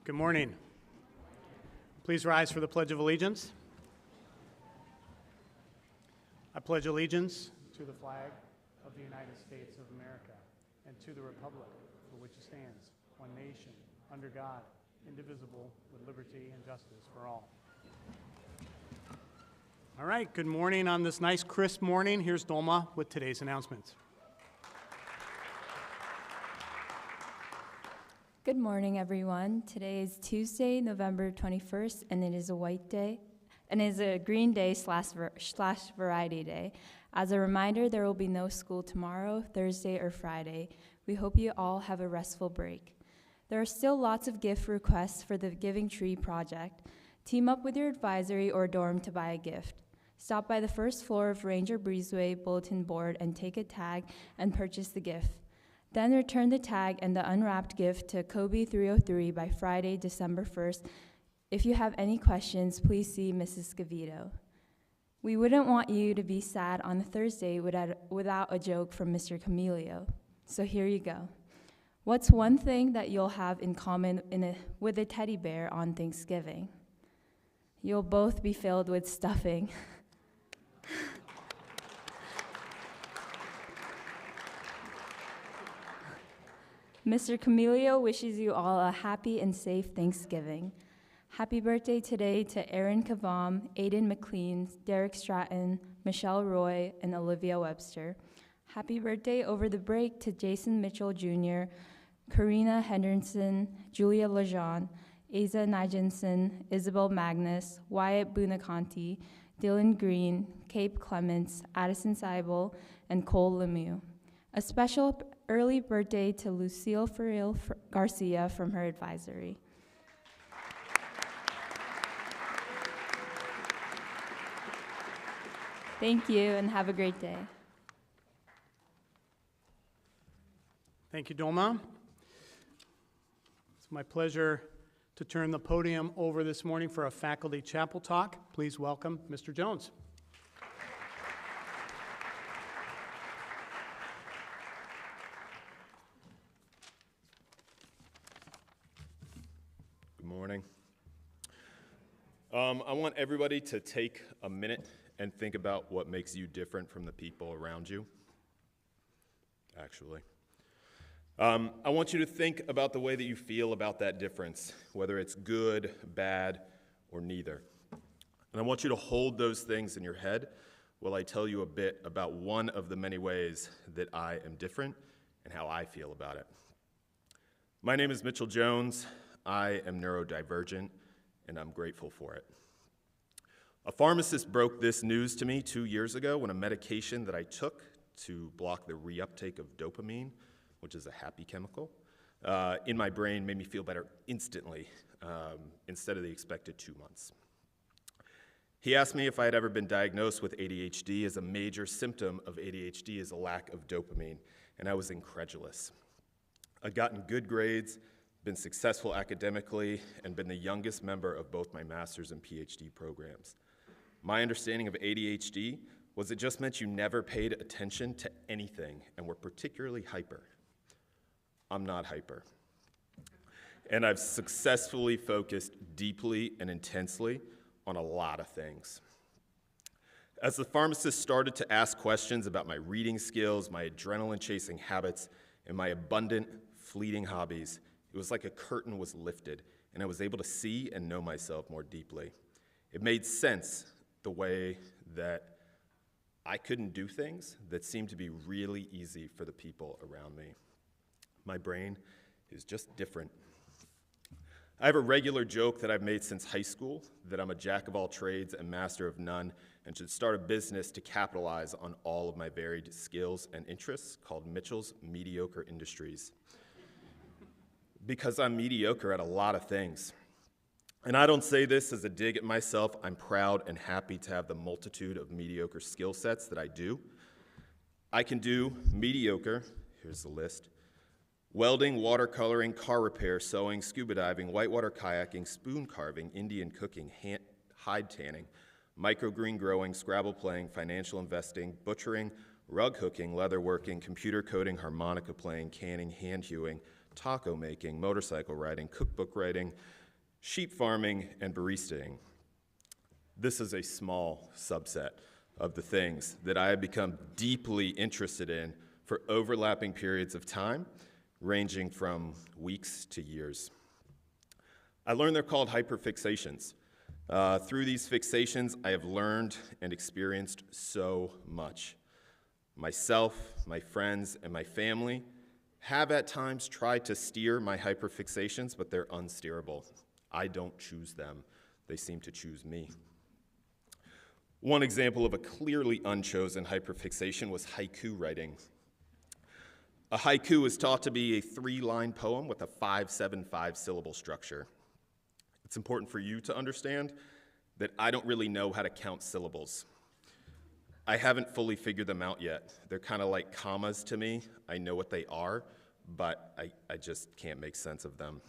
Good morning. Please rise for the Pledge of Allegiance. I pledge allegiance to the flag of the United States of America and to the republic for which it stands, one nation, under God, indivisible, with liberty and justice for all. All right, good morning on this nice crisp morning. Here's Dolma with today's announcements. Good morning, everyone. Today is Tuesday, November 21st, and it is a white day, and it is a green day slash variety day. As a reminder, there will be no school tomorrow, Thursday, or Friday. We hope you all have a restful break. There are still lots of gift requests for the Giving Tree project. Team up with your advisory or dorm to buy a gift. Stop by the first floor of Ranger Breezeway bulletin board and take a tag and purchase the gift. Then return the tag and the unwrapped gift to Kobe 303 by Friday, December 1st. If you have any questions, please see Mrs. Scavito. We wouldn't want you to be sad on a Thursday without a joke from Mr. Camilio. So here you go. What's one thing that you'll have in common with a teddy bear on Thanksgiving? You'll both be filled with stuffing. Mr. Camilio wishes you all a happy and safe Thanksgiving. Happy birthday today to Aaron Kavam, Aiden McLean, Derek Stratton, Michelle Roy, and Olivia Webster. Happy birthday over the break to Jason Mitchell Jr., Karina Henderson, Julia Lejean, Asa Nijensen, Isabel Magnus, Wyatt Bunaconti, Dylan Green, Cape Clements, Addison Seibel, and Cole Lemieux. A special early birthday to Lucille Farrell Garcia from her advisory. Thank you and have a great day. Thank you, Dolma. It's my pleasure to turn the podium over this morning for a faculty chapel talk. Please welcome Mr. Jones. Morning. I want everybody to take a minute and think about what makes you different from the people around you. Actually, I want you to think about the way that you feel about that difference, whether it's good, bad, or neither. And I want you to hold those things in your head while I tell you a bit about one of the many ways that I am different and how I feel about it. My name is Mitchell Jones. I am neurodivergent, and I'm grateful for it. A pharmacist broke this news to me 2 years ago when a medication that I took to block the reuptake of dopamine, which is a happy chemical, in my brain made me feel better instantly instead of the expected 2 months. He asked me if I had ever been diagnosed with ADHD, as a major symptom of ADHD is a lack of dopamine, and I was incredulous. I'd gotten good grades, been successful academically, and been the youngest member of both my master's and PhD programs. My understanding of ADHD was it just meant you never paid attention to anything and were particularly hyper. I'm not hyper. And I've successfully focused deeply and intensely on a lot of things. As the pharmacist started to ask questions about my reading skills, my adrenaline-chasing habits, and my abundant, fleeting hobbies, it was like a curtain was lifted, and I was able to see and know myself more deeply. It made sense the way that I couldn't do things that seemed to be really easy for the people around me. My brain is just different. I have a regular joke that I've made since high school, that I'm a jack of all trades and master of none, and should start a business to capitalize on all of my varied skills and interests called Mitchell's Mediocre Industries. Because I'm mediocre at a lot of things. And I don't say this as a dig at myself. I'm proud and happy to have the multitude of mediocre skill sets that I do. I can do mediocre, here's the list: welding, watercoloring, car repair, sewing, scuba diving, whitewater kayaking, spoon carving, Indian cooking, hide tanning, microgreen growing, Scrabble playing, financial investing, butchering, rug hooking, leather working, computer coding, harmonica playing, canning, hand hewing, taco making, motorcycle riding, cookbook writing, sheep farming, and baristaing. This is a small subset of the things that I have become deeply interested in for overlapping periods of time, ranging from weeks to years. I learned they're called hyperfixations. Through these fixations, I have learned and experienced so much. Myself, my friends, and my family have at times tried to steer my hyperfixations, but they're unsteerable. I don't choose them. They seem to choose me. One example of a clearly unchosen hyperfixation was haiku writing. A haiku is taught to be a 3-line poem with a 5-7-5 syllable structure. It's important for you to understand that I don't really know how to count syllables. I haven't fully figured them out yet. They're kind of like commas to me. I know what they are, but I just can't make sense of them.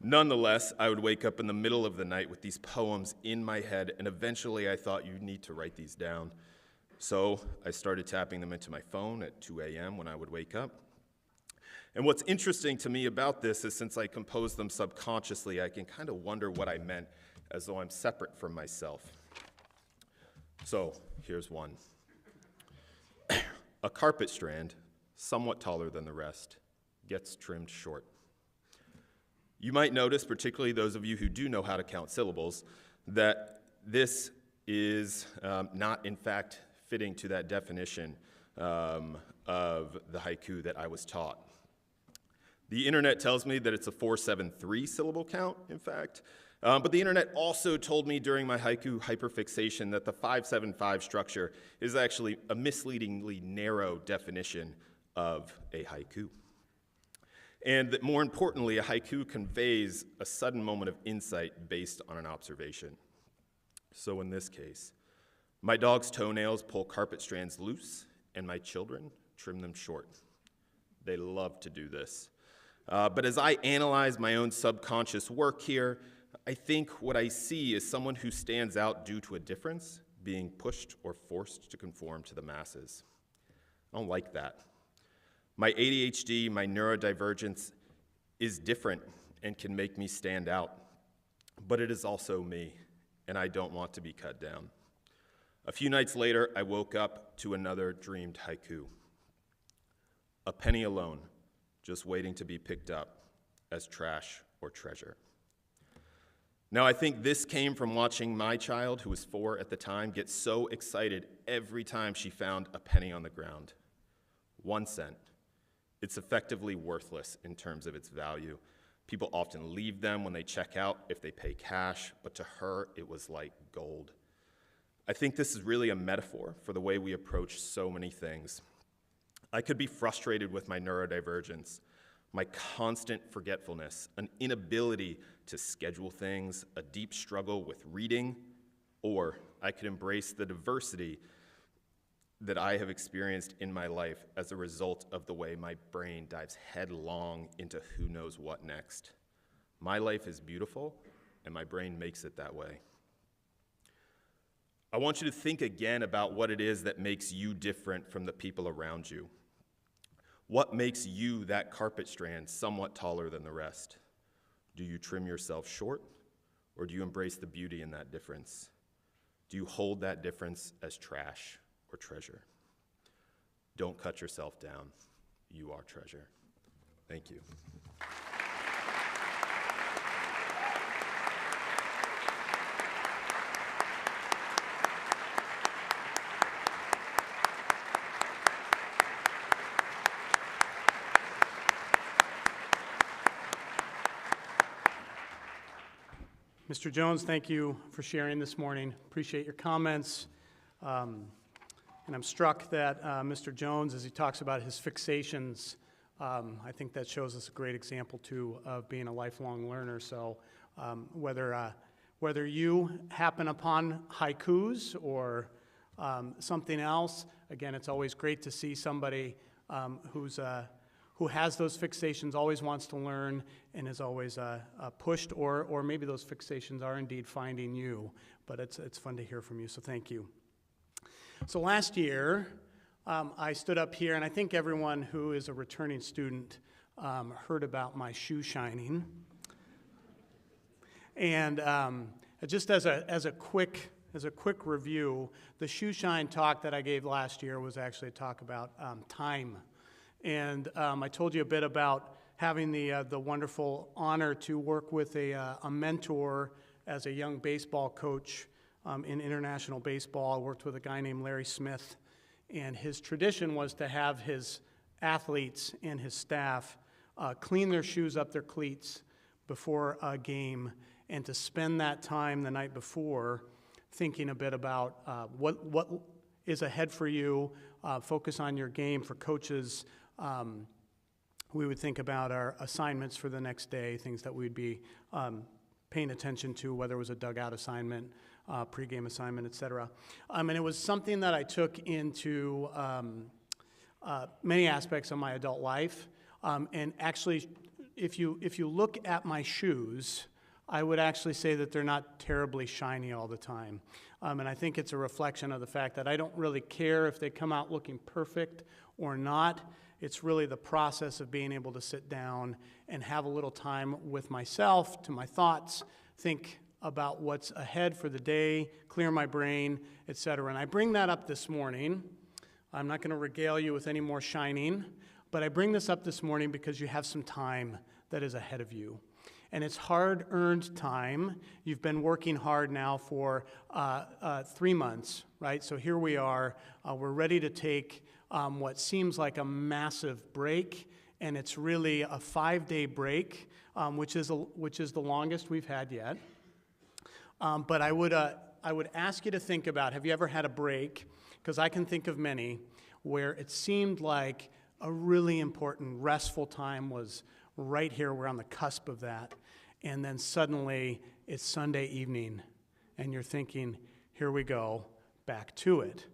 Nonetheless, I would wake up in the middle of the night with these poems in my head, and eventually I thought, you need to write these down. So I started tapping them into my phone at 2 a.m. when I would wake up. And what's interesting to me about this is since I composed them subconsciously, I can kind of wonder what I meant, as though I'm separate from myself. So here's one. A carpet strand, somewhat taller than the rest, gets trimmed short. You might notice, particularly those of you who do know how to count syllables, that this is not, in fact, fitting to that definition of the haiku that I was taught. The internet tells me that it's a 4-7-3 syllable count, in fact, but the internet also told me during my haiku hyperfixation that the 5-7-5 structure is actually a misleadingly narrow definition of a haiku. And that more importantly, a haiku conveys a sudden moment of insight based on an observation. So in this case, my dog's toenails pull carpet strands loose, and my children trim them short. They love to do this. But as I analyze my own subconscious work here, I think what I see is someone who stands out due to a difference, being pushed or forced to conform to the masses. I don't like that. My ADHD, my neurodivergence is different and can make me stand out, but it is also me, and I don't want to be cut down. A few nights later, I woke up to another dreamed haiku. A penny alone, just waiting to be picked up as trash or treasure. Now, I think this came from watching my child, who was 4 at the time, get so excited every time she found a penny on the ground. 1 cent. It's effectively worthless in terms of its value. People often leave them when they check out if they pay cash, but to her, it was like gold. I think this is really a metaphor for the way we approach so many things. I could be frustrated with my neurodivergence, my constant forgetfulness, an inability to schedule things, a deep struggle with reading, or I could embrace the diversity that I have experienced in my life as a result of the way my brain dives headlong into who knows what next. My life is beautiful, and my brain makes it that way. I want you to think again about what it is that makes you different from the people around you. What makes you that carpet strand somewhat taller than the rest? Do you trim yourself short, or do you embrace the beauty in that difference? Do you hold that difference as trash or treasure? Don't cut yourself down. You are treasure. Thank you. Mr. Jones, thank you for sharing this morning. Appreciate your comments. And I'm struck that Mr. Jones, as he talks about his fixations, I think that shows us a great example, too, of being a lifelong learner. So whether you happen upon haikus or something else, again, it's always great to see somebody who has those fixations, always wants to learn, and is always pushed, or maybe those fixations are indeed finding you. But it's fun to hear from you, so thank you. So last year, I stood up here, and I think everyone who is a returning student heard about my shoe shining. And just as a quick review, the shoe shine talk that I gave last year was actually a talk about time. And I told you a bit about having the wonderful honor to work with a mentor as a young baseball coach in international baseball. I worked with a guy named Larry Smith, and his tradition was to have his athletes and his staff clean their shoes up their cleats before a game, and to spend that time the night before thinking a bit about what is ahead for you, focus on your game. For coaches, we would think about our assignments for the next day, things that we'd be paying attention to, whether it was a dugout assignment, pregame assignment, etc. And it was something that I took into many aspects of my adult life. And actually, if you look at my shoes, I would actually say that they're not terribly shiny all the time. And I think it's a reflection of the fact that I don't really care if they come out looking perfect or not. It's really the process of being able to sit down and have a little time with myself, to my thoughts, think about what's ahead for the day, clear my brain, etc. And I bring that up this morning. I'm not going to regale you with any more shining, but I bring this up this morning because you have some time that is ahead of you. And it's hard-earned time. You've been working hard now for 3 months, right? So here we are. We're ready to take what seems like a massive break, and it's really a 5-day break, which is the longest we've had yet. But I would ask you to think about, have you ever had a break? Because I can think of many where it seemed like a really important, restful time was right here. We're on the cusp of that. And then suddenly it's Sunday evening, and you're thinking, here we go, back to it.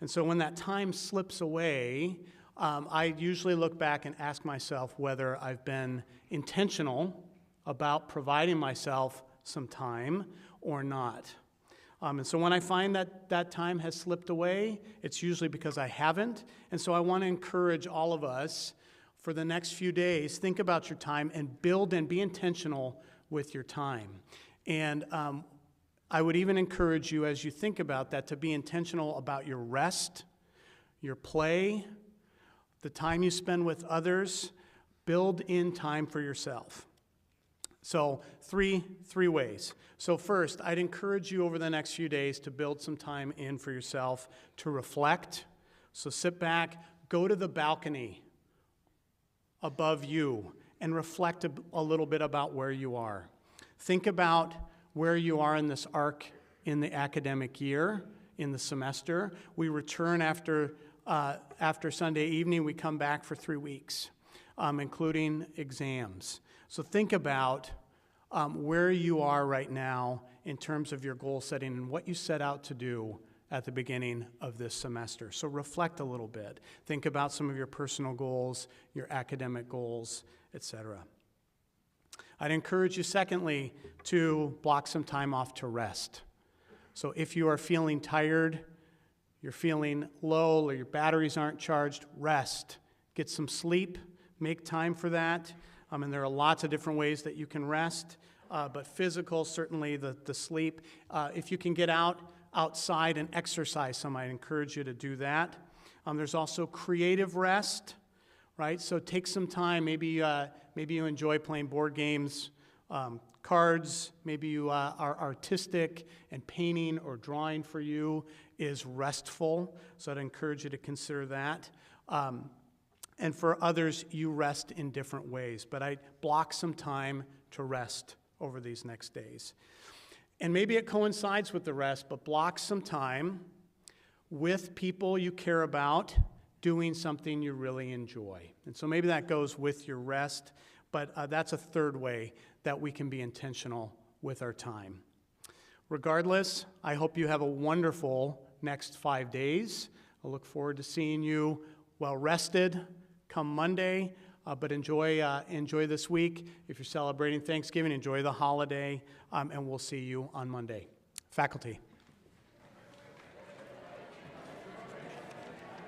And so when that time slips away, I usually look back and ask myself whether I've been intentional about providing myself some time or not. And so when I find that that time has slipped away, it's usually because I haven't. And so I want to encourage all of us for the next few days, think about your time and build and be intentional with your time. And I would even encourage you, as you think about that, to be intentional about your rest, your play, the time you spend with others. Build in time for yourself. So three ways. So first, I'd encourage you over the next few days to build some time in for yourself to reflect. So sit back, go to the balcony above you and reflect a little bit about where you are. Think about where you are in this arc in the academic year, in the semester. We return after Sunday evening. We come back for 3 weeks, including exams. So think about where you are right now in terms of your goal setting and what you set out to do at the beginning of this semester. So reflect a little bit. Think about some of your personal goals, your academic goals, etc. I'd encourage you, secondly, to block some time off to rest. So if you are feeling tired, you're feeling low, or your batteries aren't charged, rest. Get some sleep. Make time for that. And there are lots of different ways that you can rest, but physical, certainly the sleep. If you can get outside and exercise some, I encourage you to do that. There's also creative rest, right? So take some time. Maybe you enjoy playing board games, cards. Maybe you are artistic, and painting or drawing for you is restful. So I'd encourage you to consider that. And for others, you rest in different ways. But I block some time to rest over these next days. And maybe it coincides with the rest, but block some time with people you care about doing something you really enjoy. And so maybe that goes with your rest, but that's a third way that we can be intentional with our time. Regardless, I hope you have a wonderful next 5 days. I look forward to seeing you well rested come Monday, but enjoy this week. If you're celebrating Thanksgiving, enjoy the holiday, and we'll see you on Monday. Faculty.